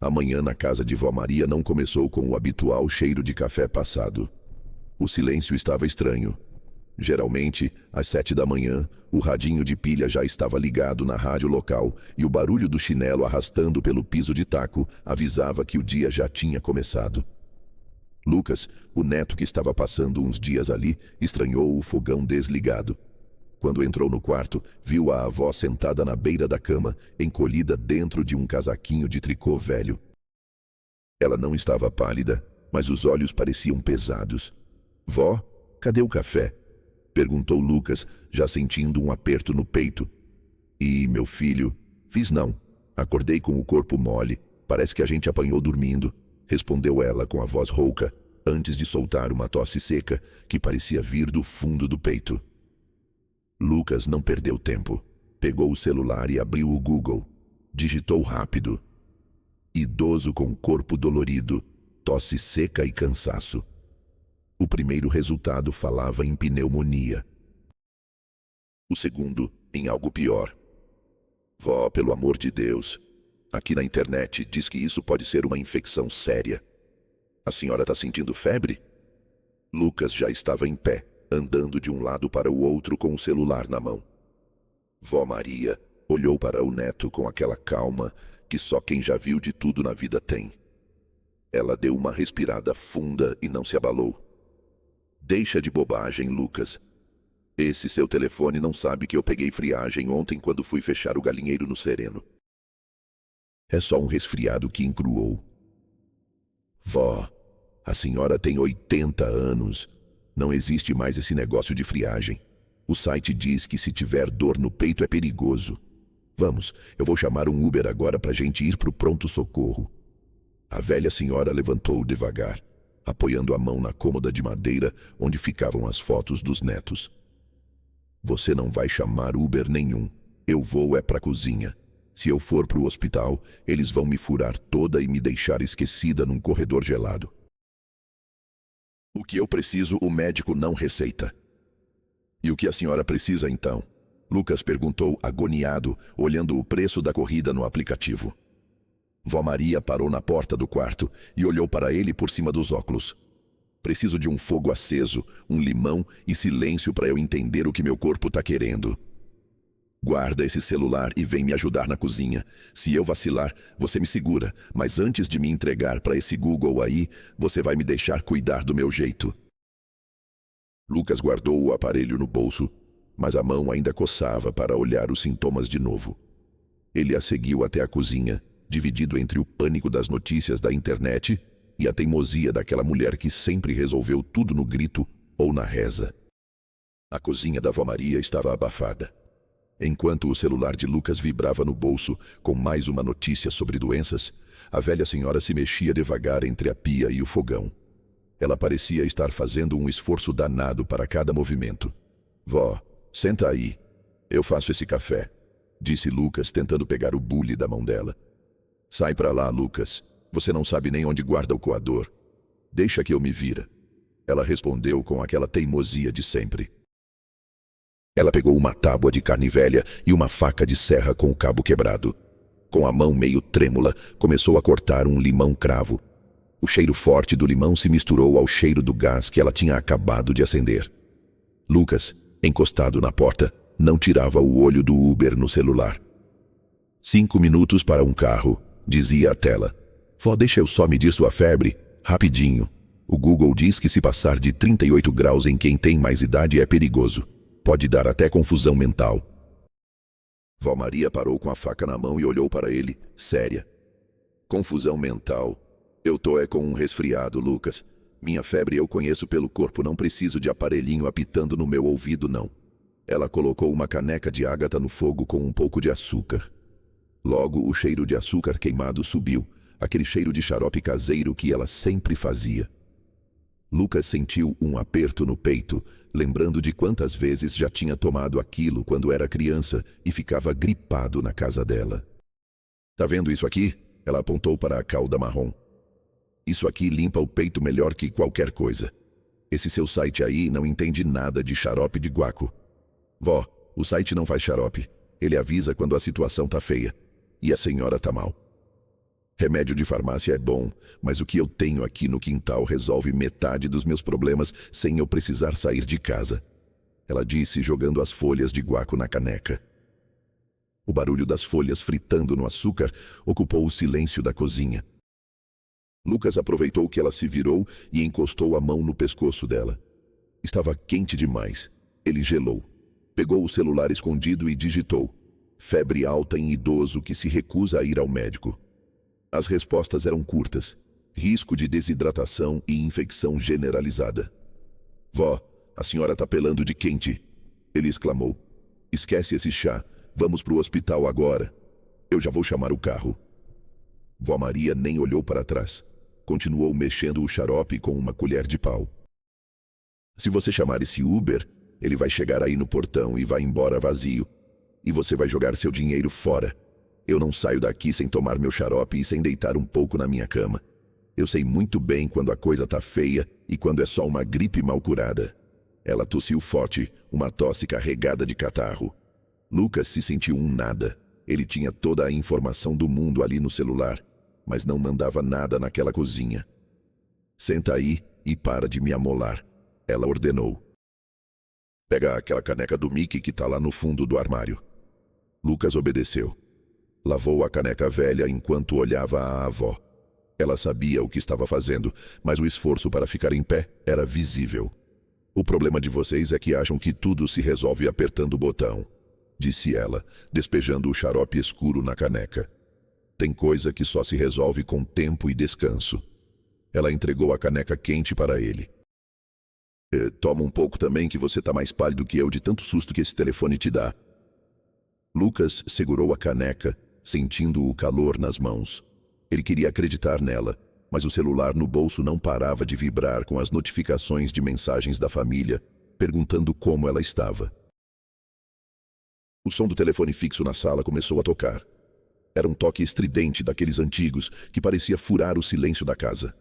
A manhã na casa de vó Maria não começou com o habitual cheiro de café passado. O silêncio estava estranho. Geralmente, às 7 da manhã, o radinho de pilha já estava ligado na rádio local e o barulho do chinelo arrastando pelo piso de taco avisava que o dia já tinha começado. Lucas, o neto que estava passando uns dias ali, estranhou o fogão desligado. Quando entrou no quarto, viu a avó sentada na beira da cama, encolhida dentro de um casaquinho de tricô velho. Ela não estava pálida, mas os olhos pareciam pesados. "Vó, cadê o café?" perguntou Lucas, já sentindo um aperto no peito. "E, meu filho, fiz não. Acordei com o corpo mole. Parece que a gente apanhou dormindo", respondeu ela com a voz rouca, antes de soltar uma tosse seca que parecia vir do fundo do peito. Lucas não perdeu tempo. Pegou o celular e abriu o Google. Digitou rápido. Idoso com corpo dolorido, tosse seca e cansaço. O primeiro resultado falava em pneumonia. O segundo, em algo pior. "Vó, pelo amor de Deus, aqui na internet diz que isso pode ser uma infecção séria. A senhora está sentindo febre?" Lucas já estava em pé, andando de um lado para o outro com o celular na mão. Vó Maria olhou para o neto com aquela calma que só quem já viu de tudo na vida tem. Ela deu uma respirada funda e não se abalou. "Deixa de bobagem, Lucas. Esse seu telefone não sabe que eu peguei friagem ontem quando fui fechar o galinheiro no Sereno. É só um resfriado que encruou." "Vó, a senhora tem 80 anos. Não existe mais esse negócio de friagem. O site diz que se tiver dor no peito é perigoso. Vamos, eu vou chamar um Uber agora pra gente ir pro pronto-socorro." A velha senhora levantou devagar, apoiando a mão na cômoda de madeira onde ficavam as fotos dos netos. "Você não vai chamar Uber nenhum. Eu vou é pra cozinha. Se eu for pro hospital, eles vão me furar toda e me deixar esquecida num corredor gelado. O que eu preciso, o médico não receita." "E o que a senhora precisa então?" Lucas perguntou agoniado, olhando o preço da corrida no aplicativo. Vó Maria parou na porta do quarto e olhou para ele por cima dos óculos. "Preciso de um fogo aceso, um limão e silêncio para eu entender o que meu corpo tá querendo. Guarda esse celular e vem me ajudar na cozinha. Se eu vacilar, você me segura, mas antes de me entregar para esse Google aí, você vai me deixar cuidar do meu jeito." Lucas guardou o aparelho no bolso, mas a mão ainda coçava para olhar os sintomas de novo. Ele a seguiu até a cozinha, dividido entre o pânico das notícias da internet e a teimosia daquela mulher que sempre resolveu tudo no grito ou na reza. A cozinha da vó Maria estava abafada. Enquanto o celular de Lucas vibrava no bolso com mais uma notícia sobre doenças, a velha senhora se mexia devagar entre a pia e o fogão. Ela parecia estar fazendo um esforço danado para cada movimento. "Vó, senta aí. Eu faço esse café", disse Lucas, tentando pegar o bule da mão dela. "Sai pra lá, Lucas. Você não sabe nem onde guarda o coador. Deixa que eu me vira." Ela respondeu com aquela teimosia de sempre. Ela pegou uma tábua de carne velha e uma faca de serra com o cabo quebrado. Com a mão meio trêmula, começou a cortar um limão cravo. O cheiro forte do limão se misturou ao cheiro do gás que ela tinha acabado de acender. Lucas, encostado na porta, não tirava o olho do Uber no celular. 5 minutos para um carro, dizia a tela. "Vó, deixa eu só medir sua febre, rapidinho. O Google diz que se passar de 38 graus em quem tem mais idade é perigoso. Pode dar até confusão mental." Vó Maria parou com a faca na mão e olhou para ele, séria. "Confusão mental? Eu tô com um resfriado, Lucas. Minha febre eu conheço pelo corpo, não preciso de aparelhinho apitando no meu ouvido, não." Ela colocou uma caneca de ágata no fogo com um pouco de açúcar. Logo o cheiro de açúcar queimado subiu, aquele cheiro de xarope caseiro que ela sempre fazia. Lucas sentiu um aperto no peito, lembrando de quantas vezes já tinha tomado aquilo quando era criança e ficava gripado na casa dela. "Tá vendo isso aqui?" Ela apontou para a cauda marrom. "Isso aqui limpa o peito melhor que qualquer coisa. Esse seu site aí não entende nada de xarope de guaco. Vó, o site não faz xarope. Ele avisa quando a situação tá feia. E a senhora tá mal." Remédio de farmácia é bom, mas o que eu tenho aqui no quintal resolve metade dos meus problemas sem eu precisar sair de casa. Ela disse, jogando as folhas de guaco na caneca. O barulho das folhas fritando no açúcar ocupou o silêncio da cozinha. Lucas aproveitou que ela se virou e encostou a mão no pescoço dela. Estava quente demais. Ele gelou. Pegou o celular escondido e digitou: febre alta em idoso que se recusa a ir ao médico. As respostas eram curtas. Risco de desidratação e infecção generalizada. Vó, a senhora tá pelando de quente. Ele exclamou. Esquece esse chá. Vamos pro hospital agora. Eu já vou chamar o carro. Vó Maria nem olhou para trás. Continuou mexendo o xarope com uma colher de pau. Se você chamar esse Uber, ele vai chegar aí no portão e vai embora vazio. E você vai jogar seu dinheiro fora. Eu não saio daqui sem tomar meu xarope e sem deitar um pouco na minha cama. Eu sei muito bem quando a coisa tá feia e quando é só uma gripe mal curada. Ela tossiu forte, uma tosse carregada de catarro. Lucas se sentiu um nada. Ele tinha toda a informação do mundo ali no celular, mas não mandava nada naquela cozinha. Senta aí e para de me amolar, ela ordenou. Pega aquela caneca do Mickey que tá lá no fundo do armário. Lucas obedeceu. Lavou a caneca velha enquanto olhava a avó. Ela sabia o que estava fazendo, mas o esforço para ficar em pé era visível. O problema de vocês é que acham que tudo se resolve apertando o botão, disse ela, despejando o xarope escuro na caneca. Tem coisa que só se resolve com tempo e descanso. Ela entregou a caneca quente para ele. Toma um pouco também que você tá mais pálido que eu de tanto susto que esse telefone te dá. Lucas segurou a caneca, sentindo o calor nas mãos. Ele queria acreditar nela, mas o celular no bolso não parava de vibrar com as notificações de mensagens da família, perguntando como ela estava. O som do telefone fixo na sala começou a tocar. Era um toque estridente daqueles antigos que parecia furar o silêncio da casa.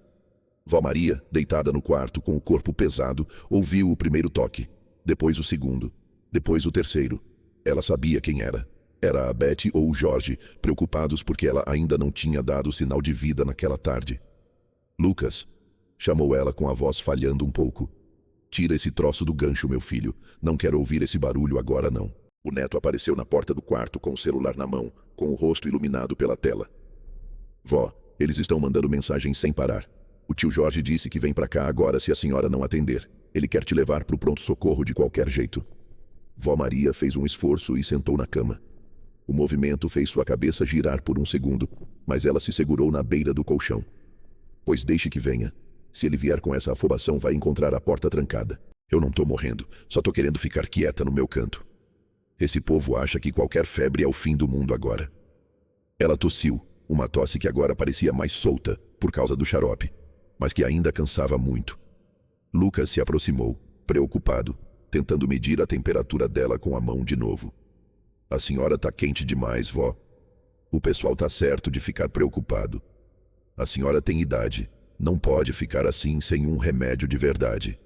Vó Maria, deitada no quarto com o corpo pesado, ouviu o primeiro toque, depois o segundo, depois o terceiro. Ela sabia quem era. Era a Betty ou o Jorge, preocupados porque ela ainda não tinha dado sinal de vida naquela tarde. Lucas, chamou ela com a voz falhando um pouco. Tira esse troço do gancho, meu filho. Não quero ouvir esse barulho agora, não. O neto apareceu na porta do quarto com o celular na mão, com o rosto iluminado pela tela. Vó, eles estão mandando mensagens sem parar. O tio Jorge disse que vem pra cá agora se a senhora não atender. Ele quer te levar pro pronto-socorro de qualquer jeito. Vó Maria fez um esforço e sentou na cama. O movimento fez sua cabeça girar por um segundo, mas ela se segurou na beira do colchão. Pois deixe que venha. Se ele vier com essa afobação, vai encontrar a porta trancada. Eu não tô morrendo, só tô querendo ficar quieta no meu canto. Esse povo acha que qualquer febre é o fim do mundo agora. Ela tossiu, uma tosse que agora parecia mais solta, por causa do xarope, mas que ainda cansava muito. Lucas se aproximou, preocupado, tentando medir a temperatura dela com a mão de novo. A senhora tá quente demais, vó. O pessoal tá certo de ficar preocupado. A senhora tem idade, não pode ficar assim sem um remédio de verdade.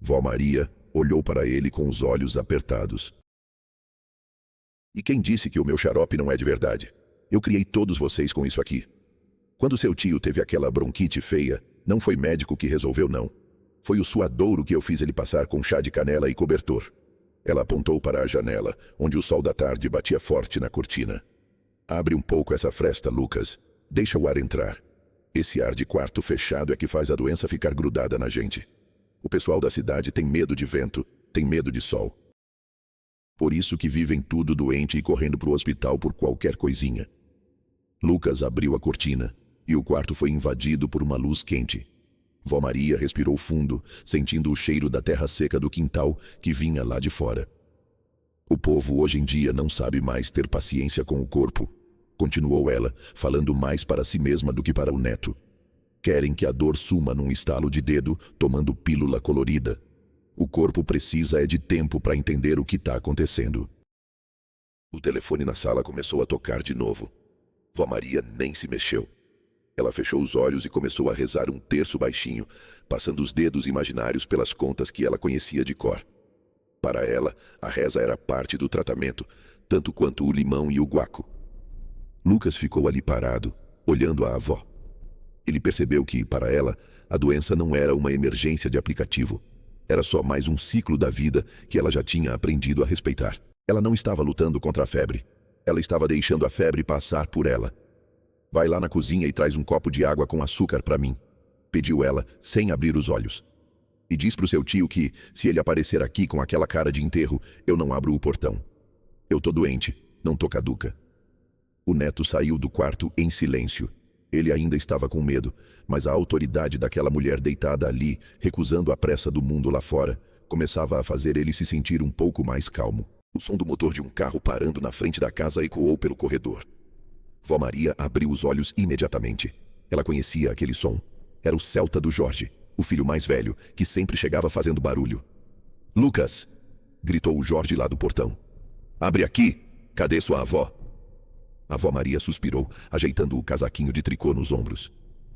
Vó Maria olhou para ele com os olhos apertados. E quem disse que o meu xarope não é de verdade? Eu criei todos vocês com isso aqui. Quando seu tio teve aquela bronquite feia, não foi médico que resolveu, não. Foi o suadouro que eu fiz ele passar com chá de canela e cobertor. Ela apontou para a janela, onde o sol da tarde batia forte na cortina. Abre um pouco essa fresta, Lucas. Deixa o ar entrar. Esse ar de quarto fechado é que faz a doença ficar grudada na gente. O pessoal da cidade tem medo de vento, tem medo de sol. Por isso que vivem tudo doente e correndo pro hospital por qualquer coisinha. Lucas abriu a cortina e o quarto foi invadido por uma luz quente. Vó Maria respirou fundo, sentindo o cheiro da terra seca do quintal que vinha lá de fora. O povo hoje em dia não sabe mais ter paciência com o corpo, continuou ela, falando mais para si mesma do que para o neto. Querem que a dor suma num estalo de dedo, tomando pílula colorida. O corpo precisa de tempo para entender o que está acontecendo. O telefone na sala começou a tocar de novo. Vó Maria nem se mexeu. Ela fechou os olhos e começou a rezar um terço baixinho, passando os dedos imaginários pelas contas que ela conhecia de cor. Para ela, a reza era parte do tratamento, tanto quanto o limão e o guaco. Lucas ficou ali parado, olhando a avó. Ele percebeu que, para ela, a doença não era uma emergência de aplicativo. Era só mais um ciclo da vida que ela já tinha aprendido a respeitar. Ela não estava lutando contra a febre. Ela estava deixando a febre passar por ela. Vai lá na cozinha e traz um copo de água com açúcar para mim, pediu ela, sem abrir os olhos. E diz pro seu tio que, se ele aparecer aqui com aquela cara de enterro, eu não abro o portão. Eu tô doente, não tô caduca. O neto saiu do quarto em silêncio. Ele ainda estava com medo, mas a autoridade daquela mulher deitada ali, recusando a pressa do mundo lá fora, começava a fazer ele se sentir um pouco mais calmo. O som do motor de um carro parando na frente da casa ecoou pelo corredor. Vó Maria abriu os olhos imediatamente. Ela conhecia aquele som. Era o Celta do Jorge, o filho mais velho, que sempre chegava fazendo barulho. "Lucas!" gritou o Jorge lá do portão. "Abre aqui! Cadê sua avó?" A vó Maria suspirou, ajeitando o casaquinho de tricô nos ombros.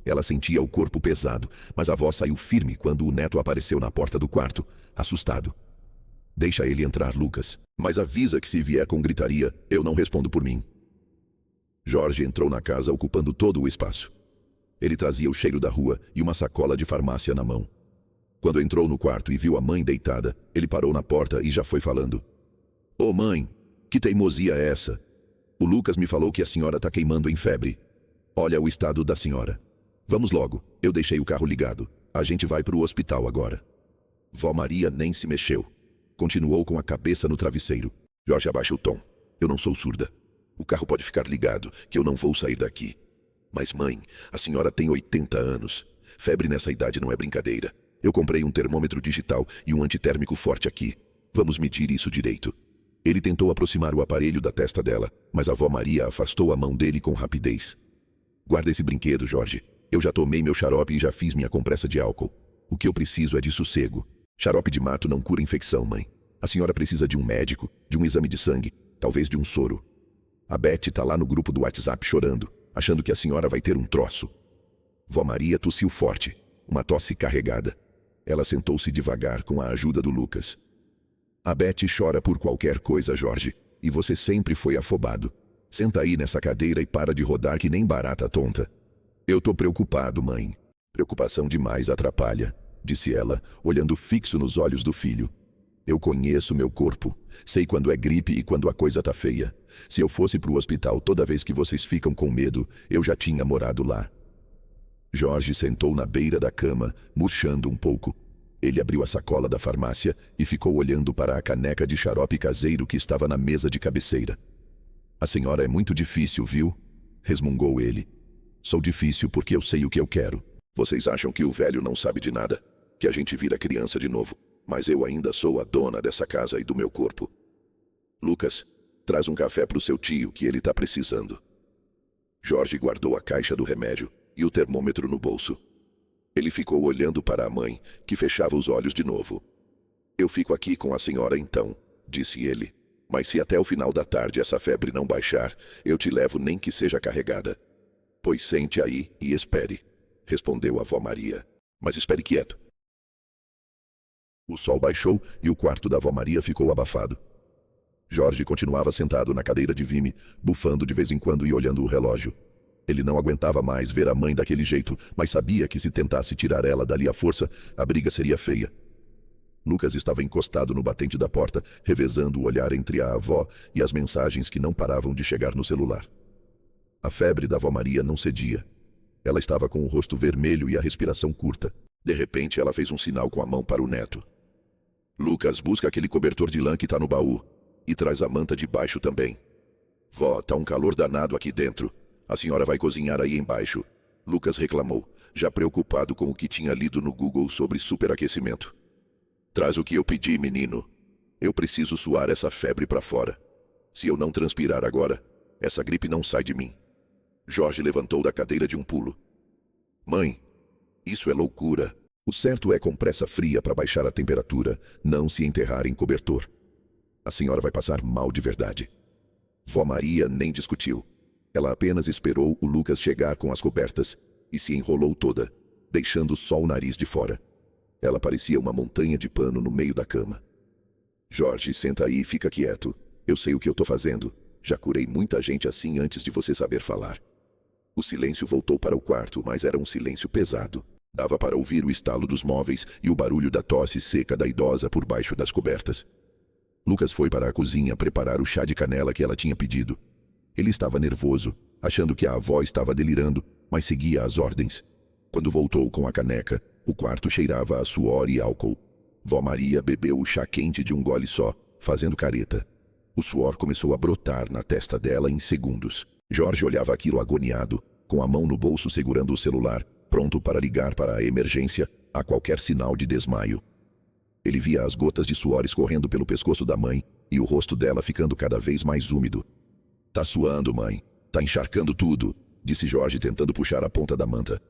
Ela sentia o corpo pesado, mas a avó saiu firme quando o neto apareceu na porta do quarto, assustado. "Deixa ele entrar, Lucas. Mas avisa que se vier com gritaria, eu não respondo por mim." Jorge entrou na casa ocupando todo o espaço. Ele trazia o cheiro da rua e uma sacola de farmácia na mão. Quando entrou no quarto e viu a mãe deitada, ele parou na porta e já foi falando. "Ô mãe, que teimosia é essa? O Lucas me falou que a senhora tá queimando em febre. Olha o estado da senhora. Vamos logo, eu deixei o carro ligado. A gente vai pro hospital agora." Vó Maria nem se mexeu. Continuou com a cabeça no travesseiro. "Jorge, abaixa o tom. Eu não sou surda. O carro pode ficar ligado, que eu não vou sair daqui. Mas mãe, a senhora tem 80 anos. Febre nessa idade não é brincadeira. Eu comprei um termômetro digital e um antitérmico forte aqui. Vamos medir isso direito." Ele tentou aproximar o aparelho da testa dela, mas a vó Maria afastou a mão dele com rapidez. "Guarda esse brinquedo, Jorge. Eu já tomei meu xarope e já fiz minha compressa de álcool. O que eu preciso é de sossego. Xarope de mato não cura infecção, mãe. A senhora precisa de um médico, de um exame de sangue, talvez de um soro. A Beth tá lá no grupo do WhatsApp chorando, achando que a senhora vai ter um troço." Vó Maria tossiu forte, uma tosse carregada. Ela sentou-se devagar com a ajuda do Lucas. "A Beth chora por qualquer coisa, Jorge, e você sempre foi afobado. Senta aí nessa cadeira e para de rodar que nem barata tonta." "Eu tô preocupado, mãe." "Preocupação demais atrapalha", disse ela, olhando fixo nos olhos do filho. "Eu conheço meu corpo. Sei quando é gripe e quando a coisa tá feia. Se eu fosse pro hospital toda vez que vocês ficam com medo, eu já tinha morado lá." Jorge sentou na beira da cama, murchando um pouco. Ele abriu a sacola da farmácia e ficou olhando para a caneca de xarope caseiro que estava na mesa de cabeceira. "A senhora é muito difícil, viu?" resmungou ele. "Sou difícil porque eu sei o que eu quero. Vocês acham que o velho não sabe de nada? Que a gente vira criança de novo? Mas eu ainda sou a dona dessa casa e do meu corpo. Lucas, traz um café pro seu tio que ele tá precisando." Jorge guardou a caixa do remédio e o termômetro no bolso. Ele ficou olhando para a mãe, que fechava os olhos de novo. "Eu fico aqui com a senhora então", disse ele. "Mas se até o final da tarde essa febre não baixar, eu te levo nem que seja carregada." "Pois sente aí e espere", respondeu a vó Maria. "Mas espere quieto." O sol baixou e o quarto da vó Maria ficou abafado. Jorge continuava sentado na cadeira de vime, bufando de vez em quando e olhando o relógio. Ele não aguentava mais ver a mãe daquele jeito, mas sabia que se tentasse tirar ela dali à força, a briga seria feia. Lucas estava encostado no batente da porta, revezando o olhar entre a avó e as mensagens que não paravam de chegar no celular. A febre da vó Maria não cedia. Ela estava com o rosto vermelho e a respiração curta. De repente, ela fez um sinal com a mão para o neto. "Lucas, busca aquele cobertor de lã que tá no baú. E traz a manta de baixo também. Vó, tá um calor danado aqui dentro. A senhora vai cozinhar aí embaixo." Lucas reclamou, já preocupado com o que tinha lido no Google sobre superaquecimento. "Traz o que eu pedi, menino. Eu preciso suar essa febre para fora. Se eu não transpirar agora, essa gripe não sai de mim." Jorge levantou da cadeira de um pulo. "Mãe, isso é loucura. O certo é compressa fria para baixar a temperatura, não se enterrar em cobertor. A senhora vai passar mal de verdade." Vó Maria nem discutiu. Ela apenas esperou o Lucas chegar com as cobertas e se enrolou toda, deixando só o nariz de fora. Ela parecia uma montanha de pano no meio da cama. "Jorge, senta aí e fica quieto. Eu sei o que eu tô fazendo. Já curei muita gente assim antes de você saber falar." O silêncio voltou para o quarto, mas era um silêncio pesado. Dava para ouvir o estalo dos móveis e o barulho da tosse seca da idosa por baixo das cobertas. Lucas foi para a cozinha preparar o chá de canela que ela tinha pedido. Ele estava nervoso, achando que a avó estava delirando, mas seguia as ordens. Quando voltou com a caneca, o quarto cheirava a suor e álcool. Vó Maria bebeu o chá quente de um gole só, fazendo careta. O suor começou a brotar na testa dela em segundos. Jorge olhava aquilo agoniado, com a mão no bolso segurando o celular, pronto para ligar para a emergência a qualquer sinal de desmaio. Ele via as gotas de suor escorrendo pelo pescoço da mãe e o rosto dela ficando cada vez mais úmido. "Tá suando, mãe. Tá encharcando tudo", disse Jorge tentando puxar a ponta da manta.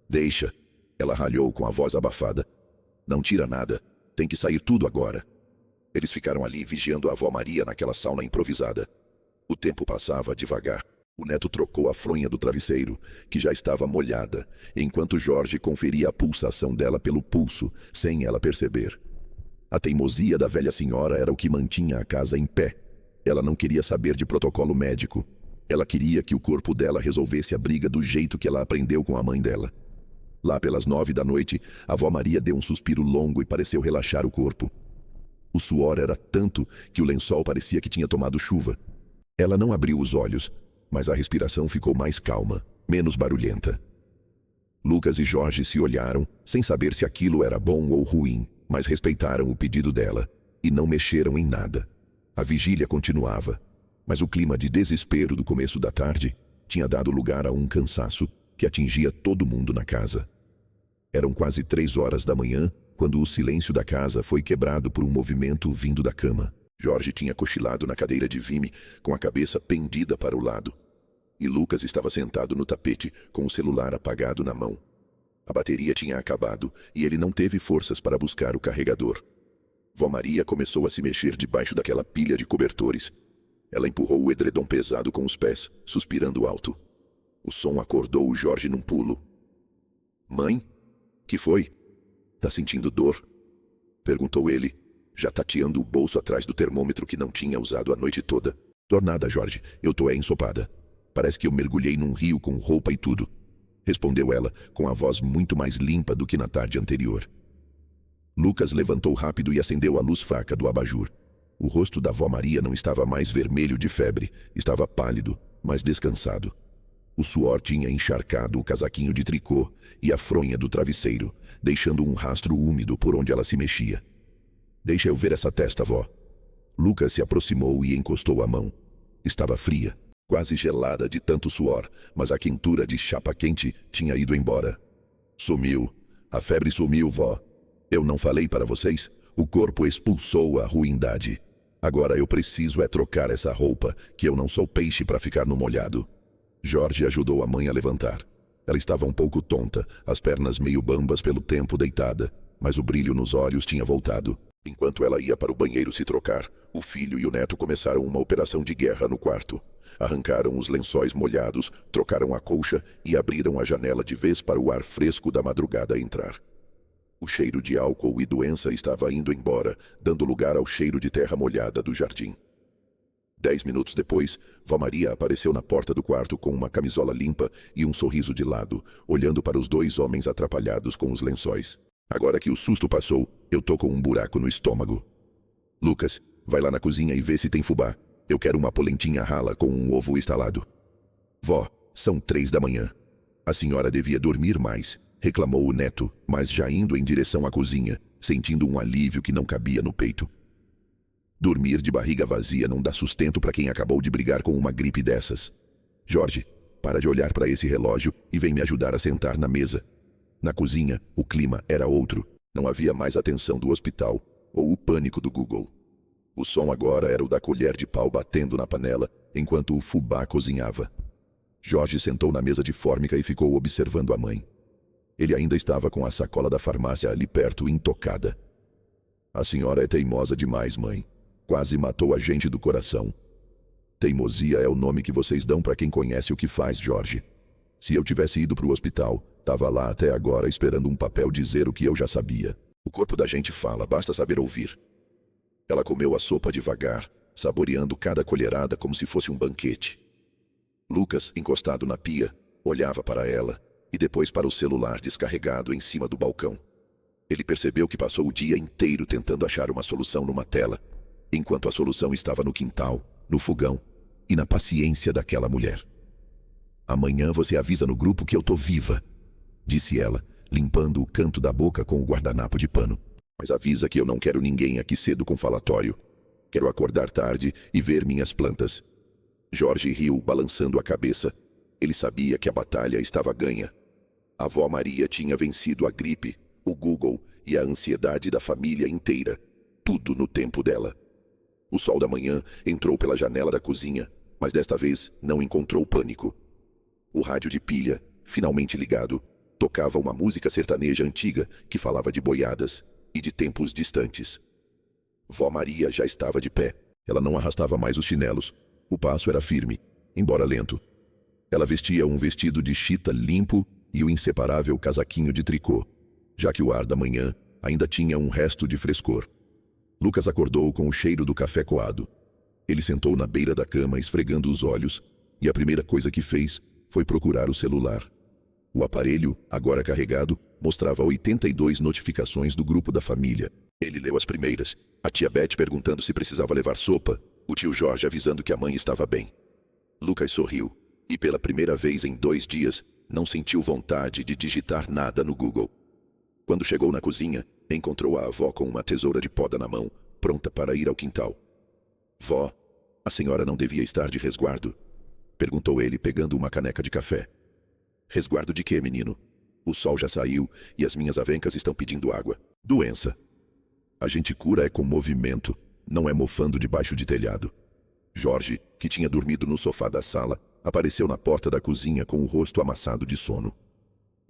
"Deixa", ela ralhou com a voz abafada. "Não tira nada. Tem que sair tudo agora." Eles ficaram ali vigiando a avó Maria naquela sauna improvisada. O tempo passava devagar. O neto trocou a fronha do travesseiro, que já estava molhada, enquanto Jorge conferia a pulsação dela pelo pulso, sem ela perceber. A teimosia da velha senhora era o que mantinha a casa em pé. Ela não queria saber de protocolo médico. Ela queria que o corpo dela resolvesse a briga do jeito que ela aprendeu com a mãe dela. Lá pelas 9 da noite, a avó Maria deu um suspiro longo e pareceu relaxar o corpo. O suor era tanto que o lençol parecia que tinha tomado chuva. Ela não abriu os olhos, mas a respiração ficou mais calma, menos barulhenta. Lucas e Jorge se olharam, sem saber se aquilo era bom ou ruim, mas respeitaram o pedido dela e não mexeram em nada. A vigília continuava, mas o clima de desespero do começo da tarde tinha dado lugar a um cansaço que atingia todo mundo na casa. Eram quase 3 horas da manhã quando o silêncio da casa foi quebrado por um movimento vindo da cama. Jorge tinha cochilado na cadeira de vime, com a cabeça pendida para o lado. E Lucas estava sentado no tapete, com o celular apagado na mão. A bateria tinha acabado e ele não teve forças para buscar o carregador. Vó Maria começou a se mexer debaixo daquela pilha de cobertores. Ela empurrou o edredom pesado com os pés, suspirando alto. O som acordou o Jorge num pulo. "Mãe? Que foi? Tá sentindo dor?" perguntou ele, já tateando o bolso atrás do termômetro que não tinha usado a noite toda. "Dor nada, Jorge. Eu tô ensopada. Parece que eu mergulhei num rio com roupa e tudo", respondeu ela, com a voz muito mais limpa do que na tarde anterior. Lucas levantou rápido e acendeu a luz fraca do abajur. O rosto da vó Maria não estava mais vermelho de febre, estava pálido, mas descansado. O suor tinha encharcado o casaquinho de tricô e a fronha do travesseiro, deixando um rastro úmido por onde ela se mexia. "Deixa eu ver essa testa, vó." Lucas se aproximou e encostou a mão. Estava fria, quase gelada de tanto suor, mas a quentura de chapa quente tinha ido embora. "Sumiu. A febre sumiu, vó. Eu não falei para vocês? O corpo expulsou a ruindade. Agora eu preciso trocar essa roupa, que eu não sou peixe para ficar no molhado." Jorge ajudou a mãe a levantar. Ela estava um pouco tonta, as pernas meio bambas pelo tempo deitada, mas o brilho nos olhos tinha voltado. Enquanto ela ia para o banheiro se trocar, o filho e o neto começaram uma operação de guerra no quarto. Arrancaram os lençóis molhados, trocaram a colcha e abriram a janela de vez para o ar fresco da madrugada entrar. O cheiro de álcool e doença estava indo embora, dando lugar ao cheiro de terra molhada do jardim. 10 minutos depois, vó Maria apareceu na porta do quarto com uma camisola limpa e um sorriso de lado, olhando para os 2 homens atrapalhados com os lençóis. "Agora que o susto passou, eu tô com um buraco no estômago. Lucas, vai lá na cozinha e vê se tem fubá. Eu quero uma polentinha rala com um ovo estalado." "Vó, são 3 da manhã. A senhora devia dormir mais", reclamou o neto, mas já indo em direção à cozinha, sentindo um alívio que não cabia no peito. Dormir de barriga vazia não dá sustento para quem acabou de brigar com uma gripe dessas. "Jorge, para de olhar para esse relógio e vem me ajudar a sentar na mesa." Na cozinha, o clima era outro. Não havia mais a tensão do hospital ou o pânico do Google. O som agora era o da colher de pau batendo na panela enquanto o fubá cozinhava. Jorge sentou na mesa de fórmica e ficou observando a mãe. Ele ainda estava com a sacola da farmácia ali perto, intocada. "A senhora é teimosa demais, mãe. Quase matou a gente do coração." "Teimosia é o nome que vocês dão para quem conhece o que faz, Jorge. Se eu tivesse ido para o hospital, tava lá até agora esperando um papel dizer o que eu já sabia. O corpo da gente fala, basta saber ouvir." Ela comeu a sopa devagar, saboreando cada colherada como se fosse um banquete. Lucas, encostado na pia, olhava para ela e depois para o celular descarregado em cima do balcão. Ele percebeu que passou o dia inteiro tentando achar uma solução numa tela, enquanto a solução estava no quintal, no fogão e na paciência daquela mulher. "Amanhã você avisa no grupo que eu tô viva", disse ela, limpando o canto da boca com o guardanapo de pano. "Mas avisa que eu não quero ninguém aqui cedo com falatório. Quero acordar tarde e ver minhas plantas." Jorge riu, balançando a cabeça. Ele sabia que a batalha estava ganha. A avó Maria tinha vencido a gripe, o Google e a ansiedade da família inteira. Tudo no tempo dela. O sol da manhã entrou pela janela da cozinha, mas desta vez não encontrou pânico. O rádio de pilha, finalmente ligado, tocava uma música sertaneja antiga que falava de boiadas e de tempos distantes. Vó Maria já estava de pé. Ela não arrastava mais os chinelos. O passo era firme, embora lento. Ela vestia um vestido de chita limpo e o inseparável casaquinho de tricô, já que o ar da manhã ainda tinha um resto de frescor. Lucas acordou com o cheiro do café coado. Ele sentou na beira da cama esfregando os olhos e a primeira coisa que fez foi procurar o celular. O aparelho, agora carregado, mostrava 82 notificações do grupo da família. Ele leu as primeiras. A tia Beth perguntando se precisava levar sopa, o tio Jorge avisando que a mãe estava bem. Lucas sorriu e pela primeira vez em 2 dias não sentiu vontade de digitar nada no Google. Quando chegou na cozinha, encontrou a avó com uma tesoura de poda na mão, pronta para ir ao quintal. "Vó, a senhora não devia estar de resguardo?" perguntou ele, pegando uma caneca de café. "Resguardo de quê, menino? O sol já saiu e as minhas avencas estão pedindo água." "Doença. A gente cura é com movimento, não é mofando debaixo de telhado." Jorge, que tinha dormido no sofá da sala, apareceu na porta da cozinha com o rosto amassado de sono.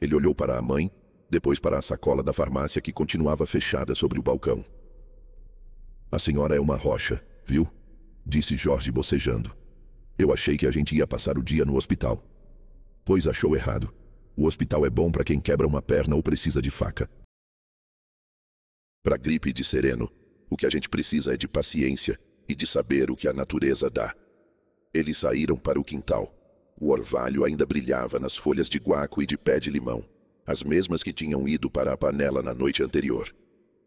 Ele olhou para a mãe, depois para a sacola da farmácia que continuava fechada sobre o balcão. "A senhora é uma rocha, viu?" disse Jorge bocejando. "Eu achei que a gente ia passar o dia no hospital." "Pois achou errado. O hospital é bom para quem quebra uma perna ou precisa de faca. Para gripe de sereno, o que a gente precisa é de paciência e de saber o que a natureza dá." Eles saíram para o quintal. O orvalho ainda brilhava nas folhas de guaco e de pé de limão, as mesmas que tinham ido para a panela na noite anterior.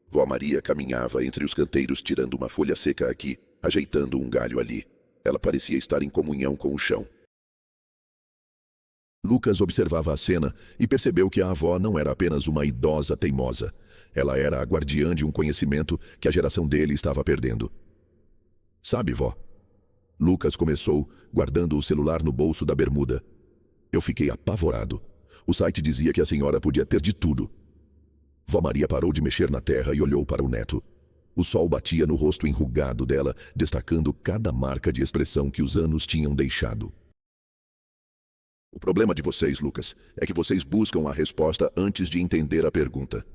Vó Maria caminhava entre os canteiros tirando uma folha seca aqui, ajeitando um galho ali. Ela parecia estar em comunhão com o chão. Lucas observava a cena e percebeu que a avó não era apenas uma idosa teimosa. Ela era a guardiã de um conhecimento que a geração dele estava perdendo. "Sabe, vó?" Lucas começou, guardando o celular no bolso da bermuda. "Eu fiquei apavorado. O site dizia que a senhora podia ter de tudo." Vó Maria parou de mexer na terra e olhou para o neto. O sol batia no rosto enrugado dela, destacando cada marca de expressão que os anos tinham deixado. "O problema de vocês, Lucas, é que vocês buscam a resposta antes de entender a pergunta.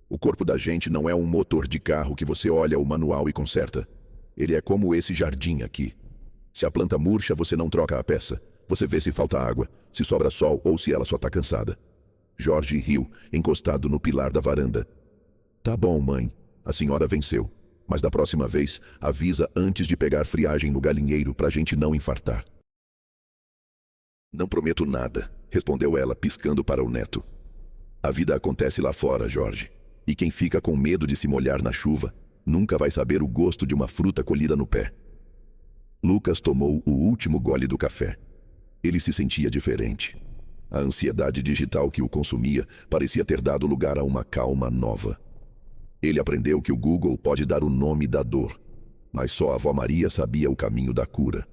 O corpo da gente não é um motor de carro que você olha o manual e conserta. Ele é como esse jardim aqui. Se a planta murcha, você não troca a peça. Você vê se falta água, se sobra sol ou se ela só está cansada." Jorge riu, encostado no pilar da varanda. "Tá bom, mãe. A senhora venceu. Mas da próxima vez, avisa antes de pegar friagem no galinheiro pra gente não infartar." "Não prometo nada", respondeu ela, piscando para o neto. "A vida acontece lá fora, Jorge. E quem fica com medo de se molhar na chuva, nunca vai saber o gosto de uma fruta colhida no pé." Lucas tomou o último gole do café. Ele se sentia diferente. A ansiedade digital que o consumia parecia ter dado lugar a uma calma nova. Ele aprendeu que o Google pode dar o nome da dor, mas só a avó Maria sabia o caminho da cura.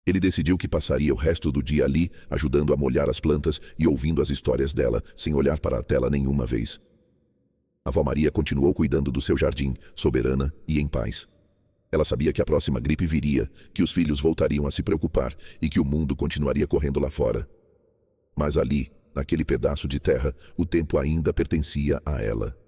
Ele decidiu que passaria o resto do dia ali, ajudando a molhar as plantas e ouvindo as histórias dela, sem olhar para a tela nenhuma vez. A avó Maria continuou cuidando do seu jardim, soberana e em paz. Ela sabia que a próxima gripe viria, que os filhos voltariam a se preocupar e que o mundo continuaria correndo lá fora. Mas ali, naquele pedaço de terra, o tempo ainda pertencia a ela.